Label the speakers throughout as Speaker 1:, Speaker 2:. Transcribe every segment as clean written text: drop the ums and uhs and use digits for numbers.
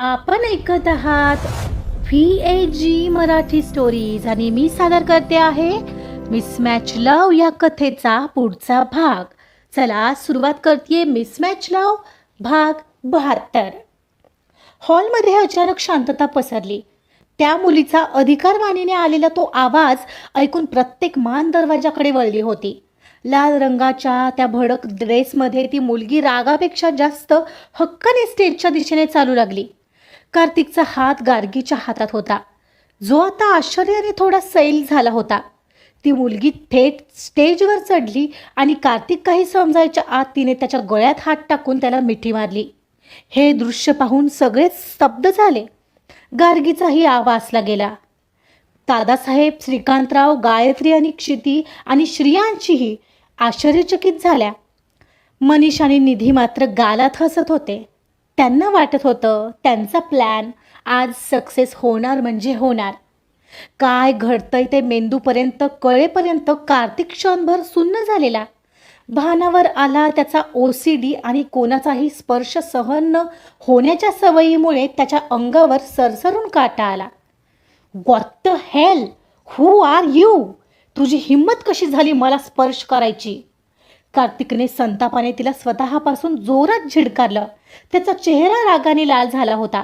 Speaker 1: आपण ऐकत आहात VAG मराठी स्टोरीज आणि मी सादर करते आहे मिसमॅच लव या कथेचा पुढचा भाग. चला सुरुवात करते मिसमॅच लव भाग 72. हॉलमध्ये अचानक शांतता पसरली. त्या मुलीचा अधिकारवाणीने आलेला तो आवाज ऐकून प्रत्येक मान दरवाजाकडे वळली होती. लाल रंगाच्या त्या भडक ड्रेसमध्ये ती मुलगी रागापेक्षा जास्त हक्काने स्टेजच्या दिशेने चालू लागली. कार्तिकचा हात गार्गीच्या हातात होता, जो आता आश्चर्याने थोडा सैल झाला होता. ती मुलगी थेट स्टेजवर चढली आणि कार्तिक काही समजायच्या आत तिने त्याच्या गळ्यात हात टाकून त्याला मिठी मारली. हे दृश्य पाहून सगळेच स्तब्ध झाले. गार्गीचाही आवाजला गेला. दादासाहेब, श्रीकांतराव, गायत्री आणि क्षिती आणि श्रियांशीही आश्चर्यचकित झाल्या. मनीष आणि निधी मात्र गालात हसत होते. त्यांना वाटत होतं त्यांचा प्लॅन आज सक्सेस होणार म्हणजे होणार. काय घडतंय ते मेंदूपर्यंत कळेपर्यंत कार्तिक क्षणभर सुन्न झालेला. भानावर आला त्याचा OCD आणि कोणाचाही स्पर्श सहन न होण्याच्या सवयीमुळे त्याच्या अंगावर सरसरून काटा आला. What the hell, who are you? तुझी हिंमत कशी झाली मला स्पर्श करायची? कार्तिकने संतापाने तिला स्वतःपासून जोरात झिडकारलं. त्याचा चेहरा रागाने लाल झाला होता.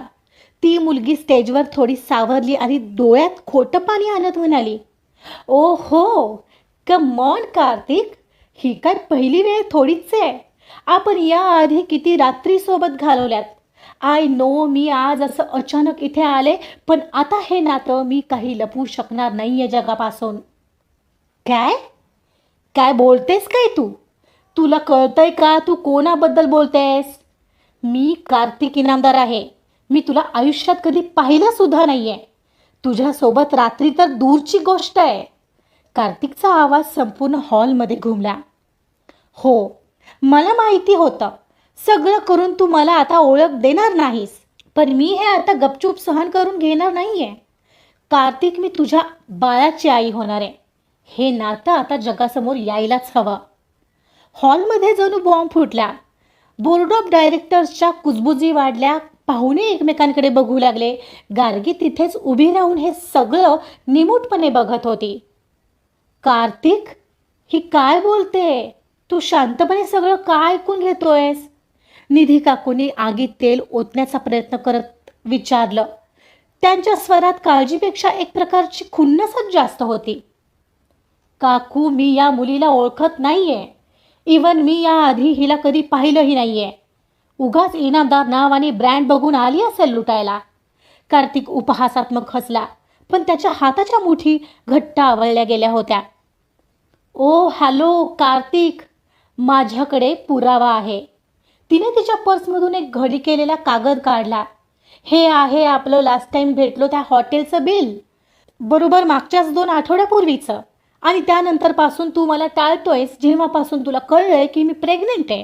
Speaker 1: ती मुलगी स्टेजवर थोडी सावरली आणि डोळ्यात खोटं पाणी आणत म्हणाली, ओ हो, कम ऑन कार्तिक, ही काय पहिली वेळ थोडीच आहे. आपण याआधी किती रात्री सोबत घालवल्यात. आय नो मी आज असं अचानक इथे आले, पण आता हे नातं मी काही लपवू शकणार नाहीये जगापासून. काय काय बोलतेस काय तू? तुला कळतंय का तू कोणाबद्दल बोलतेस? मी कार्तिक इनामदार आहे. मी तुला आयुष्यात कधी पाहिलं सुद्धा नाहीये. तुझ्यासोबत रात्री तर दूरची गोष्ट आहे. कार्तिकचा आवाज संपूर्ण हॉलमध्ये घुमला. हो, मला माहिती होतं. सगळं करून तू मला आता ओळख देणार नाहीस, पण मी हे आता गपचूप सहन करून घेणार नाहीये. कार्तिक, मी तुझ्या बाळाची आई होणार आहे. हे नातं आता जगासमोर यायलाच हवं. हॉलमध्ये जणू बॉम्ब फुटला. बोर्ड ऑफ डायरेक्टर्सच्या कुजबुजी वाढल्या. पाहुणे एकमेकांकडे बघू लागले. गार्गी तिथेच उभी राहून हे सगळं निमूटपणे बघत होती. कार्तिक, ही काय बोलते? तू शांतपणे सगळं काय ऐकून घेतोयस? निधी काकूंनी आगीत तेल ओतण्याचा प्रयत्न करत विचारलं. त्यांच्या स्वरात काळजीपेक्षा एक प्रकारची खुन्नसच जास्त होती. काकू, मी या मुलीला ओळखत नाहीये. इवन मी याआधी हिला कधी पाहिलंही नाहीये. उगाच इनामदार नाव आणि ब्रँड बघून आली असेल लुटायला. कार्तिक उपहासात्मक हसला, पण त्याच्या हाताच्या मुठी घट्ट आवळल्या गेल्या होत्या. ओ हॅलो कार्तिक, माझ्याकडे पुरावा आहे. तिने तिच्या पर्समधून एक घडी केलेला कागद काढला. हे आहे आपलं लास्ट टाइम भेटलो त्या हॉटेलचं बिल. बरोबर मागच्याच 2 आठवड्यापूर्वीचं. आणि त्यानंतरपासून तू मला टाळतोयस जेव्हापासून तुला कळलंय की मी प्रेग्नेंट आहे.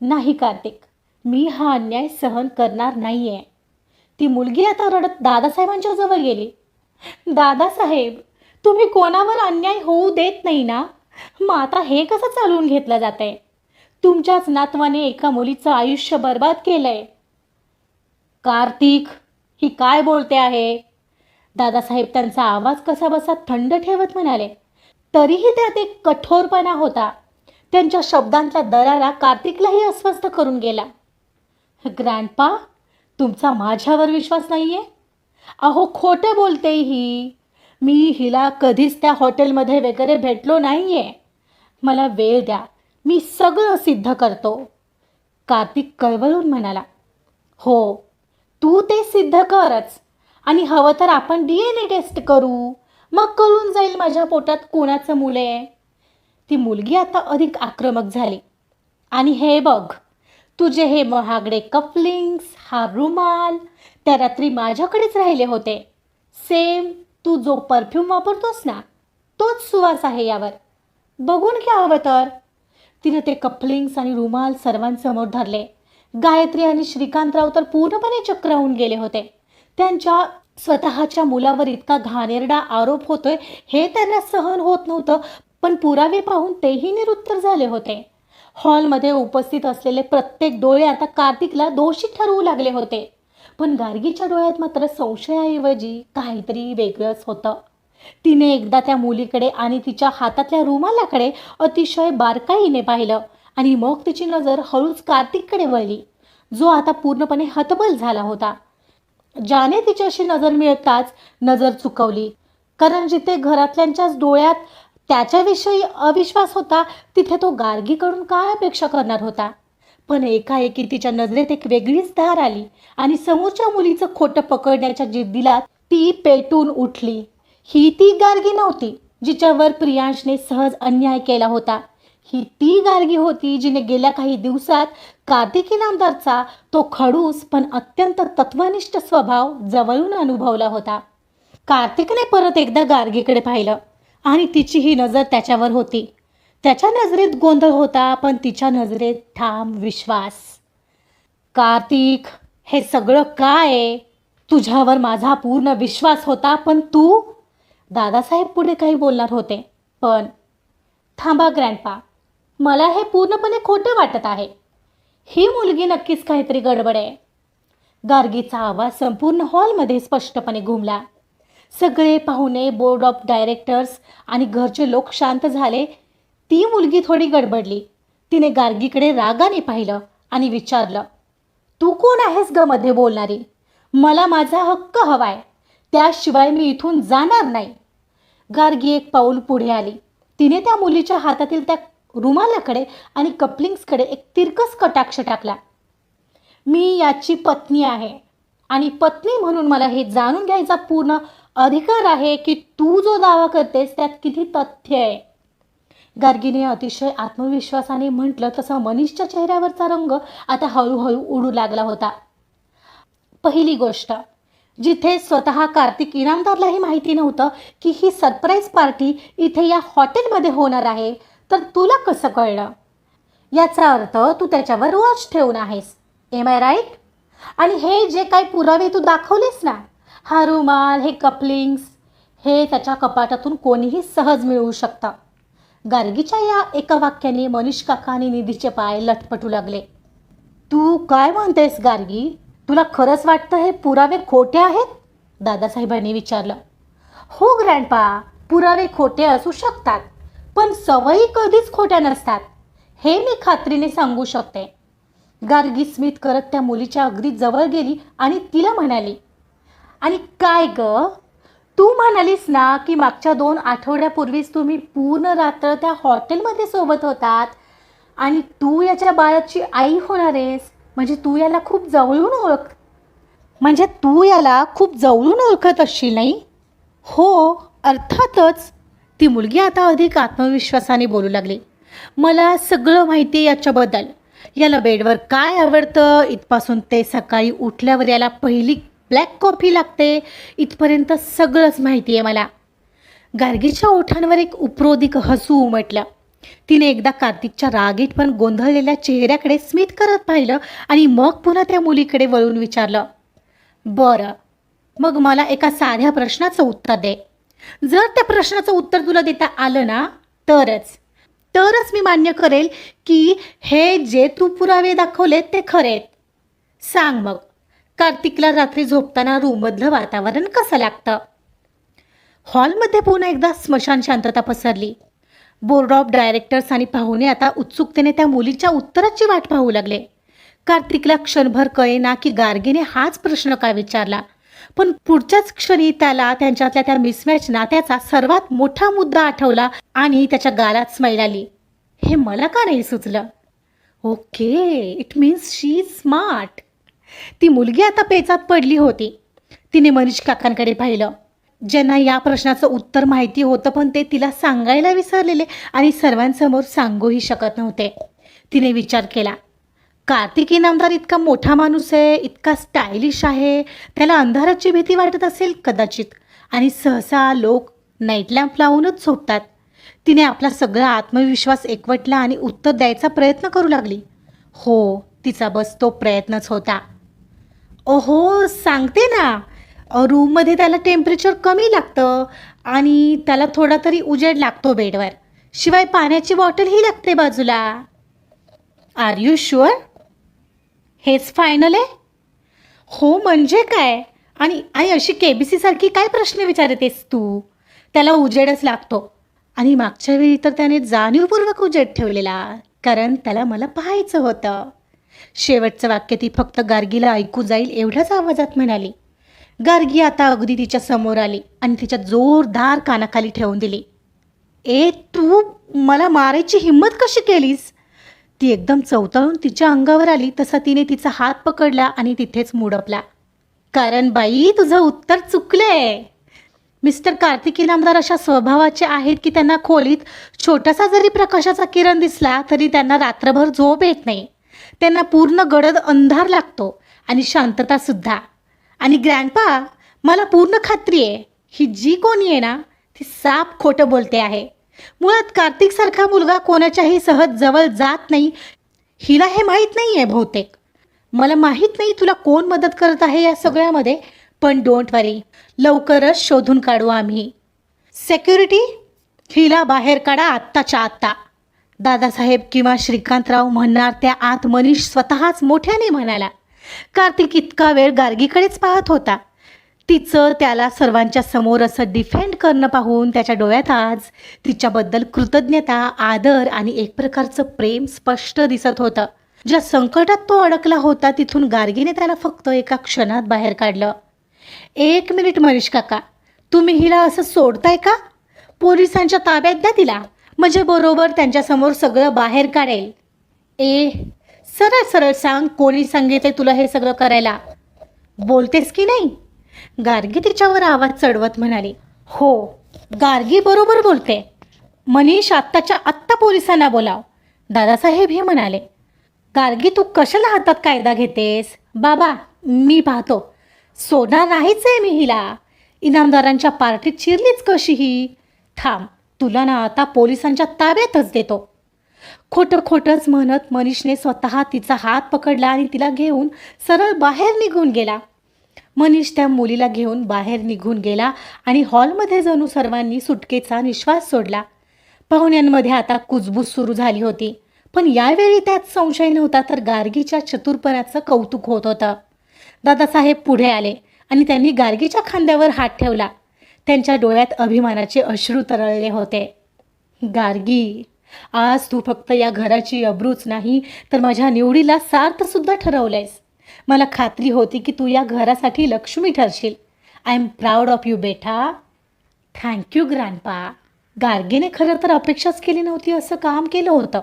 Speaker 1: नाही कार्तिक, मी हा अन्याय सहन करणार नाहीये. ती मुलगी आता रडत दादासाहेबांच्या जवळ गेली. दादासाहेब, तुम्ही कोणावर अन्याय होऊ देत नाही ना? मग आता हे कसं चालवून घेतलं जात आहे? तुमच्याच नातवाने एका मुलीचं आयुष्य बर्बाद केलंय. कार्तिक, ही काय बोलते आहे? दादासाहेब त्यांचा आवाज कसा बसा थंड ठेवत म्हणाले. तरीही त्यात एक कठोरपणा होता. त्यांच्या शब्दांचा दरारा कार्तिकलाही अस्वस्थ करून गेला. ग्रँडपा, तुमचा माझ्यावर विश्वास नाहीये? अहो, खोटं बोलते ही. मी हिला कधीच त्या हॉटेलमध्ये वगैरे भेटलो नाहीये. मला वेळ द्या, मी सगळं सिद्ध करतो. कार्तिक कळवळून म्हणाला. हो, तू ते सिद्ध करच. आणि हवं तर आपण DNA टेस्ट करू. मग कळून जाईल माझ्या पोटात कोणाचं मूल आहे. ती मुलगी आता अधिक आक्रमक झाली. आणि हे बघ, तुझे हे महागडे कपलिंग्स, हा रुमाल त्या रात्री माझ्याकडेच राहिले होते. सेम तू जो परफ्यूम वापरतोस ना, तोच सुवास आहे यावर. बघून घ्या हवं तर. तिने ते कपलिंग्स आणि रुमाल सर्वांसमोर धरले. गायत्री आणि श्रीकांतराव तर पूर्णपणे चक्रावून गेले होते. त्यांच्या स्वतःच्या मुलावर इतका घाणेरडा आरोप होतोय हे त्यांना सहन होत नव्हतं, पण पुरावे पाहून तेही निरुत्तर झाले होते. हॉलमध्ये उपस्थित असलेले प्रत्येक डोळे आता कार्तिकला दोषी ठरवू लागले होते. पण गार्गीच्या डोळ्यात मात्र संशयाऐवजी काहीतरी वेगळंच होतं. तिने एकदा त्या मुलीकडे आणि तिच्या हातातल्या रुमालाकडे अतिशय बारकाईने पाहिलं आणि मग तिची नजर हळूच कार्तिककडे वळली, जो आता पूर्णपणे हतबल झाला होता. ज्याने तिच्याशी नजर मिळताच नजर चुकवली, कारण जिथे घरातल्यांच्याच डोळ्यात त्याच्याविषयी अविश्वास होता, तिथे तो गार्गीकडून काय अपेक्षा करणार होता. पण एकाएकी तिच्या नजरेत एक वेगळीच धार आली आणि समोरच्या मुलीचं खोटं पकडण्याच्या जिद्दीला ती पेटून उठली. ही ती गार्गी नव्हती जिच्यावर प्रियांशने सहज अन्याय केला होता. ही ती गार्गी होती जिने गेल्या काही दिवसात कार्तिक इनामदारचा तो खडूस पण अत्यंत तत्वनिष्ठ स्वभाव जवळून अनुभवला होता. कार्तिकने परत एकदा गार्गीकडे पाहिलं आणि तिची ही नजर त्याच्यावर होती. त्याच्या नजरेत गोंधळ होता, पण तिच्या नजरेत ठाम विश्वास. कार्तिक, हे सगळं काय आहे? तुझ्यावर माझा पूर्ण विश्वास होता, पण तू... दादासाहेब पुढे काही बोलणार होते, पण थांबा ग्रँडपा, मला हे पूर्णपणे खोटं वाटत आहे. ही मुलगी नक्कीच काहीतरी गडबड आहे. गार्गीचा आवाज संपूर्ण हॉलमध्ये स्पष्टपणे घुमला. सगळे पाहुणे, बोर्ड ऑफ डायरेक्टर्स आणि घरचे लोक शांत झाले. ती मुलगी थोडी गडबडली. तिने गार्गीकडे रागाने पाहिलं आणि विचारलं, तू कोण आहेस ग मध्ये बोलणारी? मला माझा हक्क हवाय, त्याशिवाय मी इथून जाणार नाही. गार्गी एक पाऊल पुढे आली. तिने त्या मुलीच्या हातातील त्या रुमालाकडे आणि कपलिंग्सकडे एक तिरकस कटाक्ष टाकला. मी याची पत्नी आहे आणि पत्नी म्हणून मला हे जाणून घ्यायचा पूर्ण अधिकार आहे की तू जो दावा करतेस त्यात किती तथ्य आहे. गार्गीने अतिशय आत्मविश्वासाने म्हटलं तसं मनीषच्या चेहऱ्यावरचा रंग आता हळूहळू उडू लागला होता. पहिली गोष्ट, जिथे स्वतः कार्तिक इनामदारलाही माहिती नव्हतं की ही सरप्राईज पार्टी इथे या हॉटेलमध्ये होणार आहे, तर तुला कसं कळलं? याचा अर्थ तू त्याच्यावर वॉच ठेवून आहेस. Am I right? आणि हे जे काही पुरावे तू दाखवलेस ना, हा रुमाल, हे कपलिंग्स, हे त्याच्या कपाटातून कोणीही सहज मिळवू शकतं. गार्गीच्या या एका वाक्याने मनीष काका आणि निधीचे पाय लटपटू लागले. तू काय म्हणतेस गार्गी? तुला खरंच वाटतं हे पुरावे खोटे आहेत? दादासाहेबांनी विचारलं. हो ग्रँडपा, पुरावे खोटे असू शकतात, पण सवयी कधीच खोट्या नसतात, हे मी खात्रीने सांगू शकते. गार्गी स्मित करत त्या मुलीच्या अगदी जवळ गेली आणि तिला म्हणाली, आणि काय ग, तू म्हणालीस ना की मागच्या 2 आठवड्यापूर्वीच तुम्ही पूर्ण रात्र त्या हॉटेलमध्ये सोबत होतात आणि तू याच्या बाळाची आई होणार आहेस. म्हणजे तू याला खूप जवळून ओळखत असशील, नाही? हो, अर्थातच. ती मुलगी आता अधिक आत्मविश्वासाने बोलू लागली. मला सगळं माहिती आहे याच्याबद्दल. याला बेडवर काय आवडतं इथपासून ते सकाळी उठल्यावर याला पहिली ब्लॅक कॉफी लागते इथपर्यंत सगळंच माहिती आहे मला. गार्गीच्या ओठांवर एक उपरोधिक हसू उमटलं. तिने एकदा कार्तिकच्या रागीट पण गोंधळलेल्या चेहऱ्याकडे स्मित करत पाहिलं आणि मग पुन्हा त्या मुलीकडे वळून विचारलं, बरं, मग मला एका साध्या प्रश्नाचं उत्तर दे. जर त्या प्रश्नाचं उत्तर तुला देता आलं ना, तरच मी मान्य करेल की हे जे तू पुरावे दाखवलेत ते खरेत. सांग मग, कार्तिकला रात्री झोपताना रूममधलं वातावरण कसं लागतं? हॉलमध्ये पुन्हा एकदा स्मशान शांतता पसरली. बोर्ड ऑफ डायरेक्टर्स आणि पाहुणे आता उत्सुकतेने त्या मुलीच्या उत्तराची वाट पाहू लागले. कार्तिकला क्षणभर कळेना की गार्गीने हाच प्रश्न का विचारला, पण पुढच्याच क्षणी त्याला त्यांच्यातल्या त्या मिसमॅच नात्याचा सर्वात मोठा मुद्दा आठवला आणि त्याच्या गालात स्माईल आली. हे मला का नाही सुचलं? Okay, it means she is smart. ती मुलगी आता पेचात पडली होती. तिने मनीष काकांकडे पाहिलं, ज्यांना या प्रश्नाचं उत्तर माहिती होतं, पण ते तिला सांगायला विसरलेले आणि सर्वांसमोर सांगूही शकत नव्हते. तिने विचार केला, कार्तिक इनामदार इतका मोठा माणूस आहे, इतका स्टायलिश आहे, त्याला अंधाराची भीती वाटत असेल कदाचित, आणि सहसा लोक नाईट लॅम्प लावूनच झोपतात. तिने आपला सगळा आत्मविश्वास एकवटला आणि उत्तर द्यायचा प्रयत्न करू लागली. हो, तिचा बस तो प्रयत्नच होता. ओहो, सांगते ना, रूममध्ये त्याला टेम्परेचर कमी लागतं आणि त्याला थोडा तरी उजेड लागतो बेडवर, शिवाय पाण्याची बॉटलही लागते बाजूला. Are you sure? हेच फायनल आहे? हो म्हणजे काय? आणि आई अशी केबीसी सारखी काय प्रश्न विचारतेस तू? त्याला उजेडच लागतो. आणि मागच्या वेळी तर त्याने जाणीवपूर्वक उजेड ठेवलेला, कारण त्याला मला पाहायचं होतं. शेवटचं वाक्य ती फक्त गार्गीला ऐकू जाईल एवढ्याच आवाजात म्हणाली. गार्गी आता अगदी तिच्या समोर आली आणि तिच्या जोरदार कानाखाली ठेवून दिली. ए तू मला मारायची हिंमत कशी केलीस? ती एकदम चवताळून तिच्या अंगावर आली तसा तिने तिचा हात पकडला आणि तिथेच मुडपला. कारण बाई तुझं उत्तर चुकलंय. मिस्टर कार्तिक इनामदार अशा स्वभावाचे आहेत की त्यांना खोलीत छोटासा जरी प्रकाशाचा किरण दिसला तरी त्यांना रात्रभर झोप येत नाही. त्यांना पूर्ण गडद अंधार लागतो आणि शांततासुद्धा. आणि ग्रँडपा, मला पूर्ण खात्री आहे ही जी कोणी आहे ना ती साप खोटं बोलते आहे. मुळात कार्तिकसारखा मुलगा कोणाच्याही सहज जवळ जात नाही. हिला हे माहीत नाही आहे बहुतेक. मला माहीत नाही तुला कोण मदत करत आहे या सगळ्यामध्ये, पण डोंट वरी, लवकरच शोधून काढू आम्ही. सेक्युरिटी, हिला बाहेर काढा आत्ताच्या आत्ता. दादासाहेब किंवा श्रीकांतराव म्हणणार त्या आत मनीष स्वतःच मोठ्याने म्हणाला. कार्तिक इतका वेळ गार्गीकडेच पाहत होता. तिचं त्याला सर्वांच्या समोर असं डिफेंड करणं पाहून त्याच्या डोळ्यात आज तिच्याबद्दल कृतज्ञता, आदर आणि एक प्रकारचं प्रेम स्पष्ट दिसत होतं. ज्या संकटात तो अडकला होता तिथून गार्गीने त्याला फक्त एका क्षणात बाहेर काढलं. एक मिनिट मनीष काका, तुम्ही हिला असं सोडताय का? पोलिसांच्या ताब्यात द्या तिला, म्हणजे बरोबर त्यांच्यासमोर सगळं बाहेर काढेल. ए सरळ सरळ सांग, कोणी सांगितले तुला हे सगळं करायला? बोलतेस की नाही? गार्गी तिच्यावर आवाज चढवत म्हणाली. हो, गार्गी बरोबर बोलते. मनीष आत्ताच्या आत्ता पोलिसांना बोलाव, दादासाहेब हे म्हणाले. गार्गी तू कशाला हातात कायदा घेतेस? बाबा मी पाहतो. सोडणार नाहीच आहे मी हिला. इनामदारांच्या पार्टीत शिरलीच कशी ही? थांब, तुला ना आता पोलिसांच्या ताब्यातच देतो. खोटं खोटंच म्हणत मनीषने स्वतः तिचा हात पकडला आणि तिला घेऊन सरळ बाहेर निघून गेला. मनीष त्या मुलीला घेऊन बाहेर निघून गेला आणि हॉलमध्ये जणू सर्वांनी सुटकेचा निश्वास सोडला. पाहुण्यांमध्ये आता कुजबूज सुरू झाली होती, पण यावेळी त्यात संशय नव्हता तर गार्गीच्या चतुरपणाचं कौतुक होत होतं. दादासाहेब पुढे आले आणि त्यांनी गार्गीच्या खांद्यावर हात ठेवला. त्यांच्या डोळ्यात अभिमानाचे अश्रू तरळले होते. गार्गी, आज तू फक्त या घराची अब्रूच नाही तर माझ्या निवडीला सार्थसुद्धा ठरवलंयस. मला खात्री होती की तू या घरासाठी लक्ष्मी ठरशील. I am proud of you बेटा. Thank you grandpa. गार्गीने खरं तर अपेक्षाच केली नव्हती असं काम केलं होतं.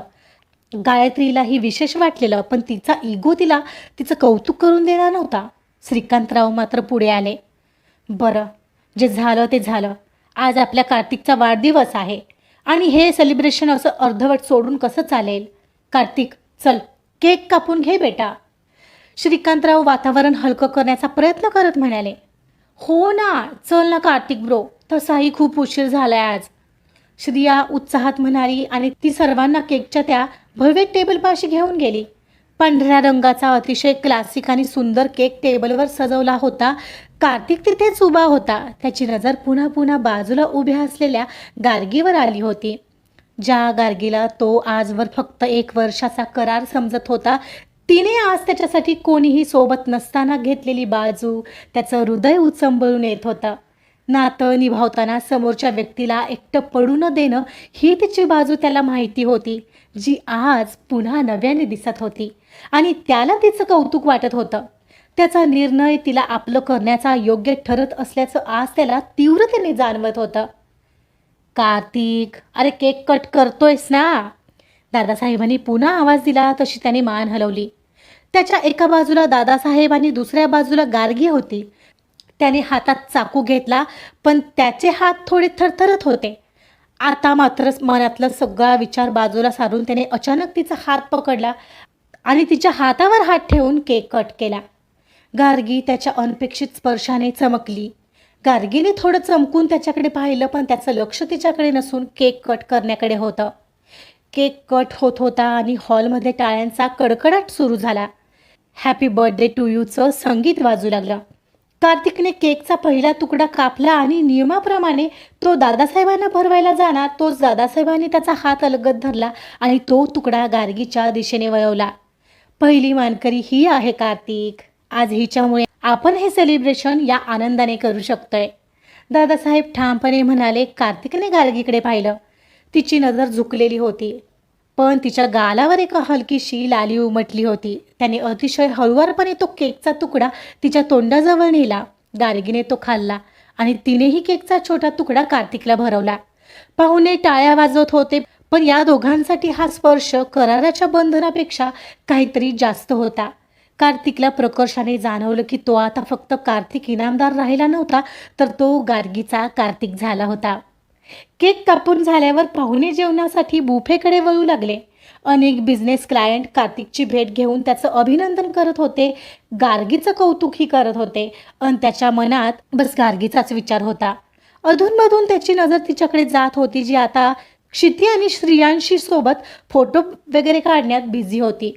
Speaker 1: गायत्रीलाही विशेष वाटलेलं, पण तिचा इगो तिला तिचं कौतुक करून देणार नव्हता. श्रीकांतराव मात्र पुढे आले. बरं, जे झालं ते झालं. आज आपल्या कार्तिकचा वाढदिवस आहे आणि हे सेलिब्रेशन असं अर्धवट सोडून कसं चालेल? कार्तिक, चल केक कापून घे बेटा. श्रीकांतराव वातावरण हलकं करण्याचा प्रयत्न करत म्हणाले. हो ना, चल ना कार्तिक ब्रो, तसाही खूप उशीर झालाय आज. श्रिया उत्साहात म्हणाली आणि ती सर्वांना केकच्या त्या भव्य टेबलपाशी घेऊन गेली. पांढऱ्या रंगाचा अतिशय क्लासिक आणि सुंदर केक टेबलवर सजवला होता. कार्तिक तिथेच उभा होता. त्याची नजर पुन्हा पुन्हा बाजूला उभ्या असलेल्या गार्गीवर आली होती. ज्या गार्गीला तो आजवर फक्त 1 वर्षाचा करार समजत होता, तिने आज त्याच्यासाठी कोणीही सोबत नसताना घेतलेली बाजू त्याचं हृदय उचंबळून येत होतं. नातं निभावताना समोरच्या व्यक्तीला एकटं पडू न देणं ही तिची बाजू त्याला माहिती होती, जी आज पुन्हा नव्याने दिसत होती आणि त्याला तिचं कौतुक वाटत होतं. त्याचा निर्णय तिला आपलं करण्याचा योग्य ठरत असल्याचं आज त्याला तीव्रतेने जाणवत होतं. कार्तिक, अरे केक कट करतोयस ना? दादासाहेबांनी पुन्हा आवाज दिला तशी त्याने मान हलवली. त्याच्या एका बाजूला दादासाहेब आणि दुसऱ्या बाजूला गार्गी होती. त्याने हातात चाकू घेतला, पण त्याचे हात थोडे थरथरत होते. आता मात्र मनातला सगळा विचार बाजूला सारून त्याने अचानक तिचा हात पकडला आणि तिच्या हातावर हात ठेवून केक कट केला. गार्गी त्याच्या अनपेक्षित स्पर्शाने चमकली. गार्गीने थोडं चमकून त्याच्याकडे पाहिलं, पण त्याचं लक्ष तिच्याकडे नसून केक कट करण्याकडे होतं. केक कट होत होता आणि हॉलमध्ये टाळ्यांचा कडकडाट सुरू झाला. हॅपी बर्थडे टू यूचं संगीत वाजू लागलं. कार्तिकने केकचा पहिला तुकडा कापला आणि नियमाप्रमाणे तो दादासाहेबांना भरवायला जाणार तोच दादासाहेबांनी त्याचा हात अलगद धरला आणि तो तुकडा गार्गीच्या दिशेने वळवला. पहिली मानकरी ही आहे कार्तिक, आज हिच्यामुळे आपण हे सेलिब्रेशन या आनंदाने करू शकतोय. दादासाहेब ठामपणे म्हणाले. कार्तिकने गार्गीकडे पाहिलं. तिची नजर झुकलेली होती, पण तिच्या गालावर एक हलकीशी लाली उमटली होती. त्याने अतिशय हळुवारपणे तो केकचा तुकडा तिच्या तोंडाजवळ नेला. गार्गीने तो खाल्ला आणि तिनेही केकचा छोटा तुकडा कार्तिकला भरवला. पाहुणे टाळ्या वाजवत होते, पण या दोघांसाठी हा स्पर्श कराराच्या बंधनापेक्षा काहीतरी जास्त होता. कार्तिकला प्रकर्षाने जाणवलं की तो आता फक्त कार्तिक इनामदार राहिला नव्हता, तर तो गार्गीचा कार्तिक झाला होता. केक कापून झाल्यावर पाहुणे जेवणासाठी बुफेकडे वळू लागले. अनेक बिझनेस क्लायंट कार्तिकची भेट घेऊन त्याचं अभिनंदन करत होते, गार्गीचं कौतुकही करत होते. आणि त्याच्या मनात बस गार्गीचाच विचार होता. अधूनमधून त्याची नजर तिच्याकडे जात होती, जी आता क्षिती आणि श्रियांशी सोबत फोटो वगैरे काढण्यात बिझी होती.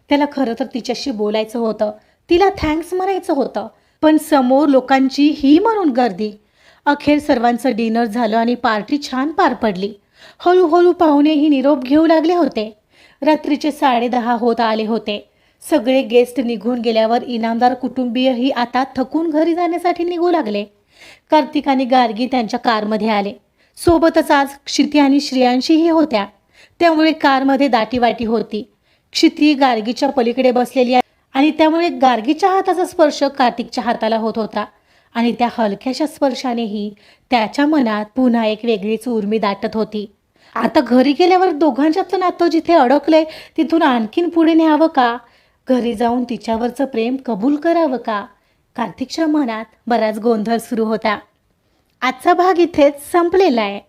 Speaker 1: त्याला खरं तर तिच्याशी बोलायचं होतं, तिला थँक्स म्हणायचं होतं, पण समोर लोकांची ही म्हणून गर्दी. अखेर सर्वांचं डिनर झालं आणि पार्टी छान पार पडली. हळूहळू पाहुणेही निरोप घेऊ लागले होते. रात्रीचे 10:30 होत आले होते. सगळे गेस्ट निघून गेल्यावर इनामदार कुटुंबीयही आता थकून घरी जाण्यासाठी निघू लागले. कार्तिक आणि गार्गी त्यांच्या कारमध्ये आले. सोबतच आज क्षिती आणि श्रियांशीही होत्या, त्यामुळे कारमध्ये दाटीवाटी होती. क्षिती गार्गीच्या पलीकडे बसलेली आहे आणि त्यामुळे गार्गीच्या हाताचा स्पर्श कार्तिकच्या हाताला होत होता आणि त्या हलक्याशा स्पर्शानेही त्याच्या मनात पुन्हा एक वेगळीच उर्मी दाटत होती. आता घरी गेल्यावर दोघांच्यातलं नातं जिथे अडकलंय तिथून आणखीन पुढे न्यावं का? घरी जाऊन तिच्यावरचं प्रेम कबूल करावं का? कार्तिकच्या मनात बराच गोंधळ सुरू होता. आजचा भाग इथेच संपलेला आहे.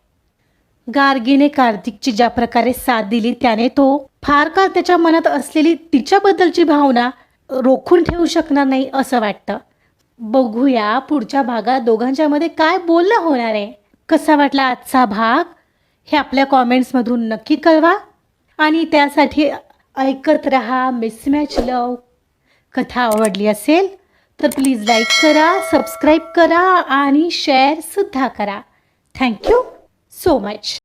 Speaker 1: गार्गीने कार्तिकची ज्या प्रकारे साथ दिली त्याने तो फार काळ त्याच्या मनात असलेली तिच्याबद्दलची भावना रोखून ठेवू शकणार नाही असं वाटतं. बघूया पुढच्या भागात दोघांच्या मध्ये काय बोलणं होणार आहे. कसा वाटला आजचा भाग हे आपल्या कॉमेंट्समधून नक्की कळवा आणि त्यासाठी ऐकत रहा मिसमॅच लव. कथा आवडली असेल तर प्लीज लाईक करा, सबस्क्राईब करा आणि शेअरसुद्धा करा. Thank you so much.